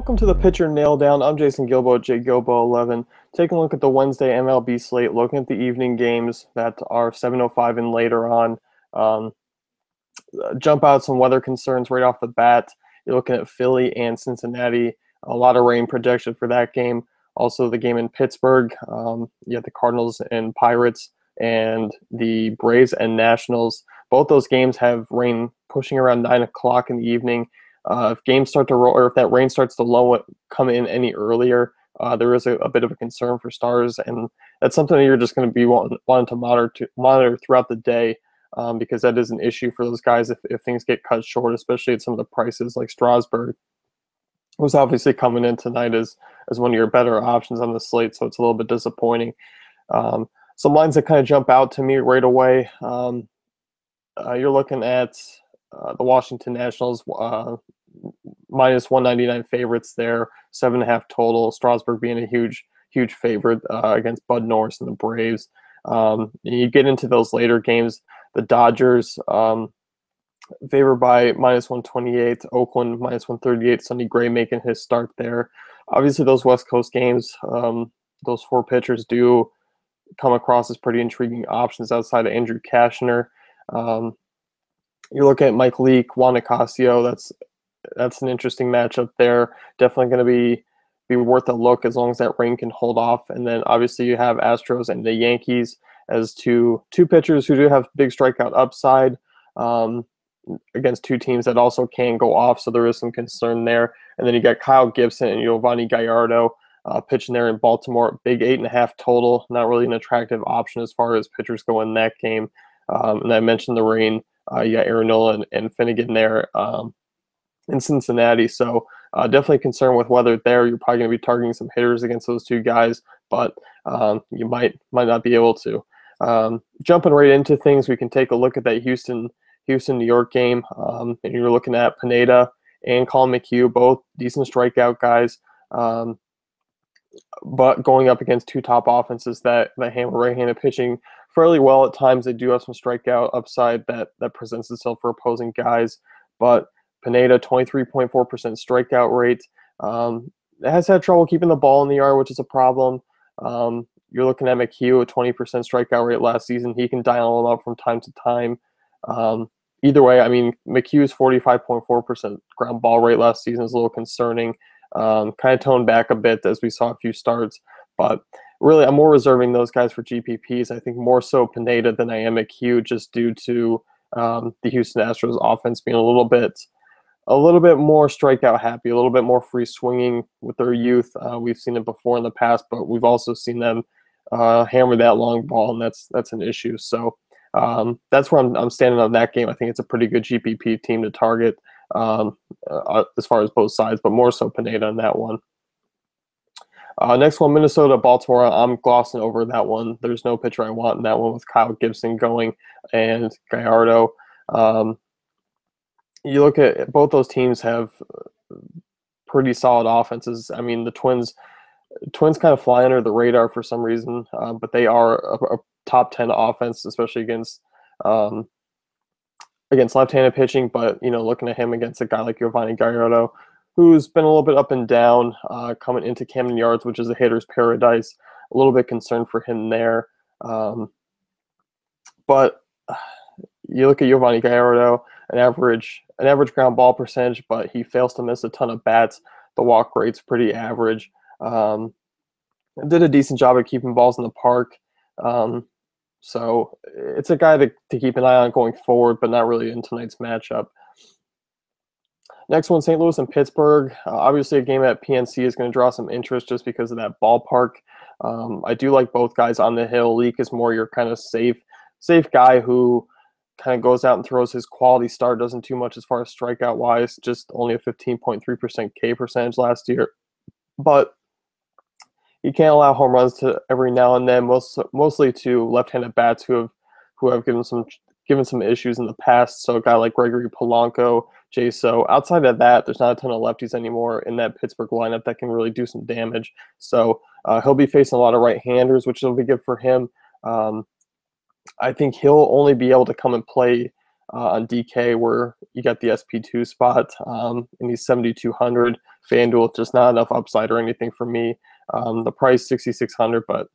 Welcome to the Pitcher Nail Down. I'm Jason Gilbo, JGilbo11. Taking a look at the Wednesday MLB slate, looking at the evening games that are 7:05 and later on. Jump out some weather concerns right off the bat. You're looking at Philly and Cincinnati. A lot of rain projected for that game. Also, the game in Pittsburgh. You have the Cardinals and Pirates, and the Braves and Nationals. Both those games have rain pushing around 9 o'clock in the evening. If games start to roll, or if that rain starts to come in any earlier, there is a bit of a concern for stars, and that's something that you're just going to be wanting to monitor throughout the day, because that is an issue for those guys if things get cut short, especially at some of the prices like Strasburg, who's obviously coming in tonight as one of your better options on the slate, so it's a little bit disappointing. Some lines that kind of jump out to me right away. You're looking at the Washington Nationals, minus 199 favorites there, 7.5 total. Strasburg being a huge favorite against Bud Norris and the Braves. You get into those later games, the Dodgers favored by minus 128, Oakland minus 138. Sonny Gray making his start there. Obviously, those West Coast games, those four pitchers do come across as pretty intriguing options outside of Andrew Cashner. You look at Mike Leake, Juan Nicasio. That's an interesting matchup there. Definitely going to be worth a look as long as that rain can hold off. And then obviously you have Astros and the Yankees as two pitchers who do have big strikeout upside against two teams that also can go off. So there is some concern there. And then you got Kyle Gibson and Giovanni Gallardo pitching there in Baltimore. Big 8.5 total. Not really an attractive option as far as pitchers go in that game. And I mentioned the rain. You got Aaron Nola and Finnegan there in Cincinnati. So definitely concerned with weather there. You're probably going to be targeting some hitters against those two guys, but you might not be able to. Jumping right into things, we can take a look at that Houston-New York game. And you're looking at Pineda and Colin McHugh, both decent strikeout guys, but going up against two top offenses that handle right-handed pitching fairly well at times. They do have some strikeout upside that presents itself for opposing guys, but Pineda, 23.4% strikeout rate, has had trouble keeping the ball in the yard, which is a problem. You're looking at McHugh, a 20% strikeout rate last season. He can dial them up from time to time. Either way, I mean, McHugh's 45.4% ground ball rate last season is a little concerning. Kind of toned back a bit as we saw a few starts, but really, I'm more reserving those guys for GPPs. I think more so Pineda than I am McHugh, just due to the Houston Astros offense being a little bit more strikeout happy, a little bit more free swinging with their youth. We've seen it before in the past, but we've also seen them hammer that long ball, and that's an issue. So that's where I'm standing on that game. I think it's a pretty good GPP team to target as far as both sides, but more so Pineda on that one. Next one, Minnesota, Baltimore. I'm glossing over that one. There's no pitcher I want in that one with Kyle Gibson going and Gallardo. You look at both those teams have pretty solid offenses. I mean, the Twins kind of fly under the radar for some reason, but they are a top 10 offense, especially against left-handed pitching. But looking at him against a guy like Giovanni Gallardo, who's been a little bit up and down coming into Camden Yards, which is a hitter's paradise. A little bit concerned for him there. But you look at Giovanni Gallardo, an average ground ball percentage, but he fails to miss a ton of bats. The walk rate's pretty average. Did a decent job of keeping balls in the park. So it's a guy to keep an eye on going forward, but not really in tonight's matchup. Next one, St. Louis and Pittsburgh. Obviously, a game at PNC is going to draw some interest just because of that ballpark. I do like both guys on the hill. Leake is more your kind of safe guy who kind of goes out and throws his quality start, doesn't too much as far as strikeout-wise, just only a 15.3% K percentage last year. But you can't allow home runs to every now and then, mostly to left-handed bats who have given some issues in the past. So a guy like Gregory Polanco, So outside of that, there's not a ton of lefties anymore in that Pittsburgh lineup that can really do some damage. So he'll be facing a lot of right-handers, which will be good for him. I think he'll only be able to come and play on DK, where you got the SP2 spot, and he's 7,200. FanDuel, just not enough upside or anything for me. The price 6,600, but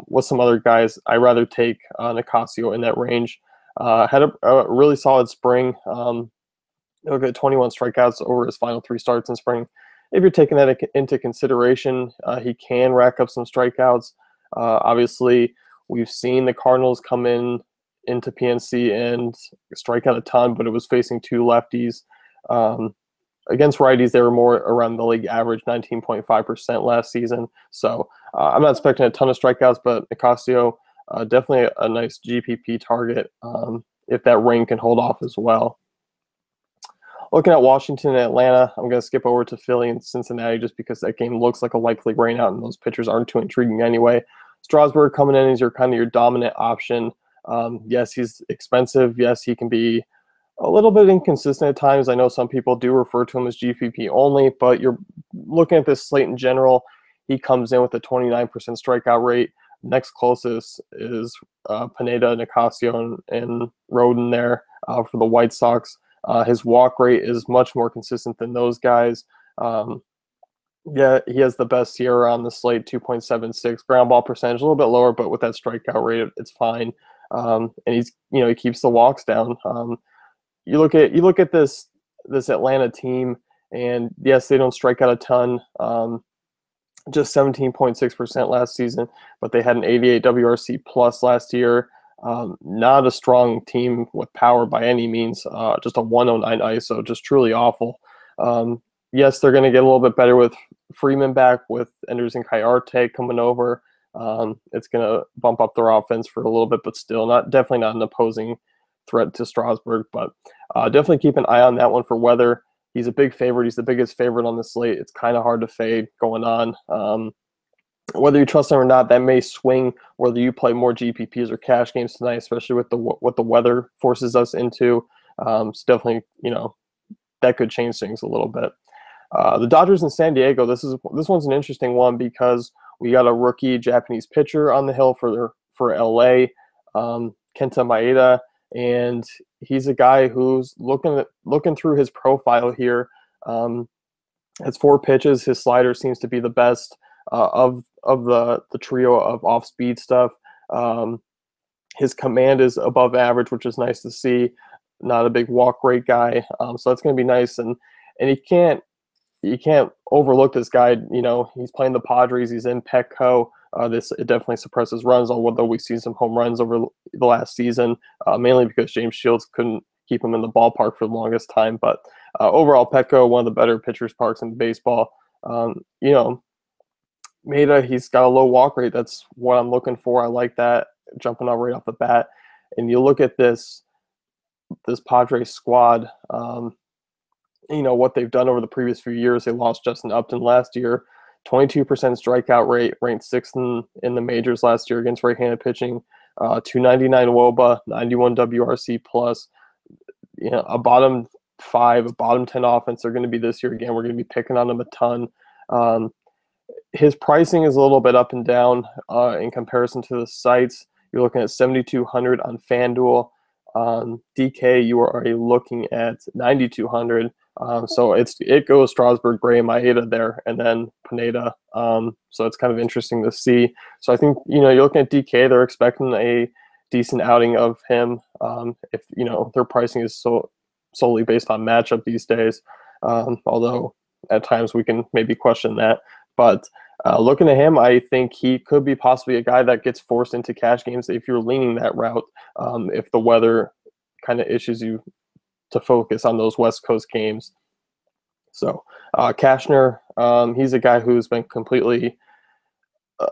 with some other guys, I'd rather take Nicasio in that range. Had a really solid spring. Look at 21 strikeouts over his final 3 starts in spring. If you're taking that into consideration, he can rack up some strikeouts. Obviously, we've seen the Cardinals come into PNC and strike out a ton, but it was facing 2 lefties. Against righties, they were more around the league average, 19.5% last season. So I'm not expecting a ton of strikeouts, but Nicasio, definitely a nice GPP target if that rain can hold off as well. Looking at Washington and Atlanta, I'm going to skip over to Philly and Cincinnati just because that game looks like a likely rain out, and those pitchers aren't too intriguing anyway. Strasburg coming in as your kind of your dominant option. Yes, he's expensive. Yes, he can be a little bit inconsistent at times. I know some people do refer to him as GPP only, but you're looking at this slate in general. He comes in with a 29% strikeout rate. Next closest is Pineda, Nicasio, and Rodon there for the White Sox. His walk rate is much more consistent than those guys. Yeah, he has the best SIERA on the slate, 2.76. Ground ball percentage a little bit lower, but with that strikeout rate, it's fine. And he keeps the walks down. You look at this Atlanta team, and yes, they don't strike out a ton. Just 17.6% last season, but they had an 88 WRC plus last year. Not a strong team with power by any means. Just a 109 ISO, just truly awful. Yes, they're going to get a little bit better with Freeman back, with Anderson Coyote coming over. It's going to bump up their offense for a little bit, but still definitely not an opposing threat to Strasburg. But definitely keep an eye on that one for weather. He's a big favorite. He's the biggest favorite on the slate. It's kind of hard to fade going on. Whether you trust him or not, that may swing whether you play more GPPs or cash games tonight, especially with what the weather forces us into. So definitely, that could change things a little bit. The Dodgers in San Diego. This one's an interesting one because we got a rookie Japanese pitcher on the hill for LA, Kenta Maeda, and he's a guy who's looking through his profile here. Has 4 pitches. His slider seems to be the best of the trio of off-speed stuff. His command is above average, which is nice to see. Not a big walk rate guy, so that's going to be nice. And you can't overlook this guy. He's playing the Padres. He's in Petco. It definitely suppresses runs, although we've seen some home runs over the last season, mainly because James Shields couldn't keep him in the ballpark for the longest time. But overall, Petco, one of the better pitchers parks in baseball. Maeda, he's got a low walk rate. That's what I'm looking for. I like that, jumping out right off the bat. And you look at this Padres squad, what they've done over the previous few years. They lost Justin Upton last year, 22% strikeout rate, ranked 6th in the majors last year against right-handed pitching, 299 WOBA, 91 WRC plus, a bottom 5, a bottom 10 offense. They're going to be this year again. We're going to be picking on them a ton. His pricing is a little bit up and down in comparison to the sites. You're looking at 7,200 on FanDuel. DK, you are already looking at 9,200. So it goes Strasburg, Gray, Maeda there, and then Pineda. So it's kind of interesting to see. So I think you're looking at DK. They're expecting a decent outing of him. If their pricing is solely based on matchup these days, although at times we can maybe question that. But looking at him, I think he could be possibly a guy that gets forced into cash games if you're leaning that route, if the weather kind of issues you to focus on those West Coast games. So Cashner, he's a guy who's been completely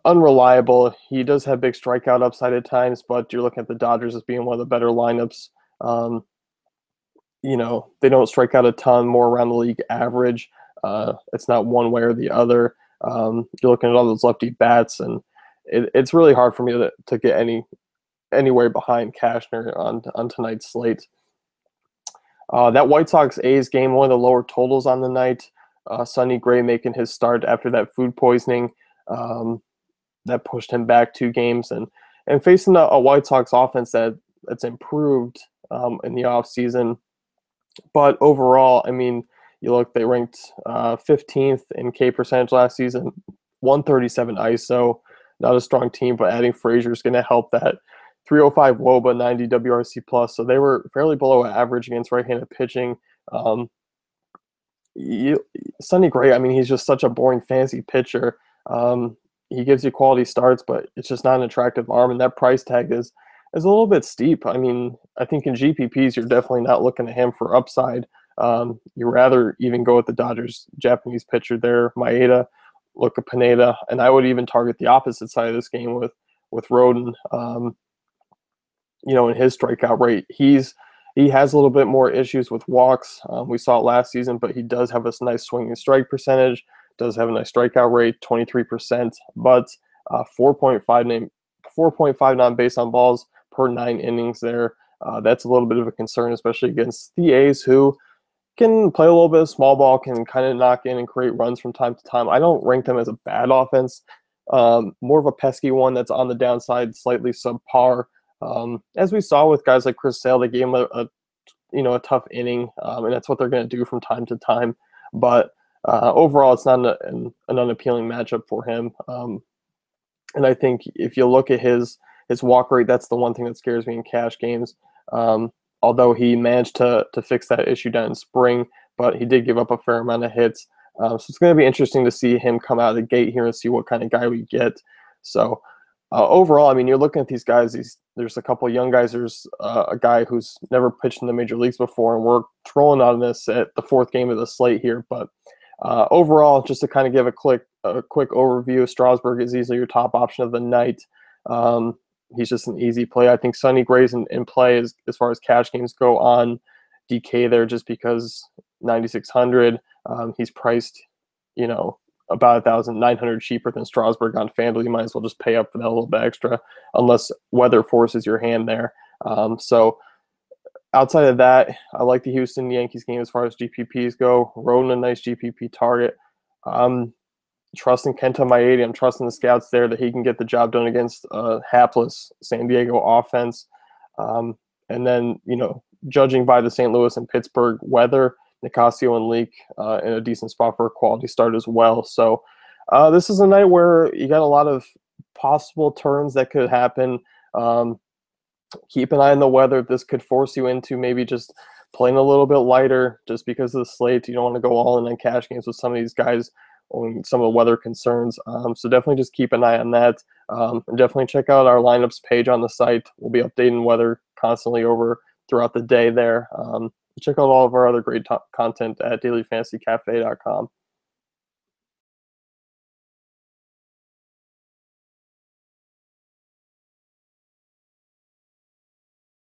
unreliable. He does have big strikeout upside at times, but you're looking at the Dodgers as being one of the better lineups. They don't strike out a ton, more around the league average. It's not one way or the other. You're looking at all those lefty bats, and it's really hard for me to get anywhere behind Cashner on tonight's slate. That White Sox A's game, one of the lower totals on the night. Sonny Gray making his start after that food poisoning that pushed him back 2 games, and facing a White Sox offense that's improved in the offseason. But overall, I mean, you look, they ranked 15th in K percentage last season, 137 ISO, not a strong team, but adding Frazier is going to help that. 305 WOBA, 90 WRC plus, so they were fairly below average against right-handed pitching. Um, Sonny Gray, I mean, he's just such a boring fantasy pitcher. He gives you quality starts, but it's just not an attractive arm, and that price tag is a little bit steep. I mean, I think in GPPs, you're definitely not looking at him for upside. You rather even go with the Dodgers Japanese pitcher there, Maeda, look at Pineda, and I would even target the opposite side of this game with Rodon. In his strikeout rate, he has a little bit more issues with walks. We saw it last season, but he does have this nice swinging strike percentage, does have a nice strikeout rate, 23%, but 4.5 non-base on balls per 9 innings there. That's a little bit of a concern, especially against the A's, who can play a little bit of small ball, can kind of knock in and create runs from time to time. I don't rank them as a bad offense, more of a pesky one that's on the downside, slightly subpar. As we saw with guys like Chris Sale, they gave him a tough inning, and that's what they're going to do from time to time. But overall, it's not an unappealing matchup for him. And I think if you look at his walk rate, that's the one thing that scares me in cash games. Although he managed to fix that issue down in spring, but he did give up a fair amount of hits. So it's going to be interesting to see him come out of the gate here and see what kind of guy we get. So overall, I mean, you're looking at these guys. There's a couple of young guys. There's a guy who's never pitched in the major leagues before, and we're trolling on this at the 4th game of the slate here. But overall, just to kind of give a quick overview, Strasburg is easily your top option of the night. He's just an easy play. I think Sonny Gray's in play as far as cash games go on DK there, just because 9,600. He's priced, about 1,900 cheaper than Strasburg on FanDuel. You might as well just pay up for that little bit extra, unless weather forces your hand there. So outside of that, I like the Houston Yankees game as far as GPPs go. Rodon, a nice GPP target. Trusting Kenta Maeda. I'm trusting the scouts there that he can get the job done against hapless San Diego offense. And then, judging by the St. Louis and Pittsburgh weather, Nicasio and Leak in a decent spot for a quality start as well. So this is a night where you got a lot of possible turns that could happen. Keep an eye on the weather. This could force you into maybe just playing a little bit lighter just because of the slate. You don't want to go all in on cash games with some of these guys owing some of the weather concerns. So definitely just keep an eye on that. And definitely check out our lineups page on the site. We'll be updating weather constantly throughout the day there. Check out all of our other great content at dailyfantasycafe.com.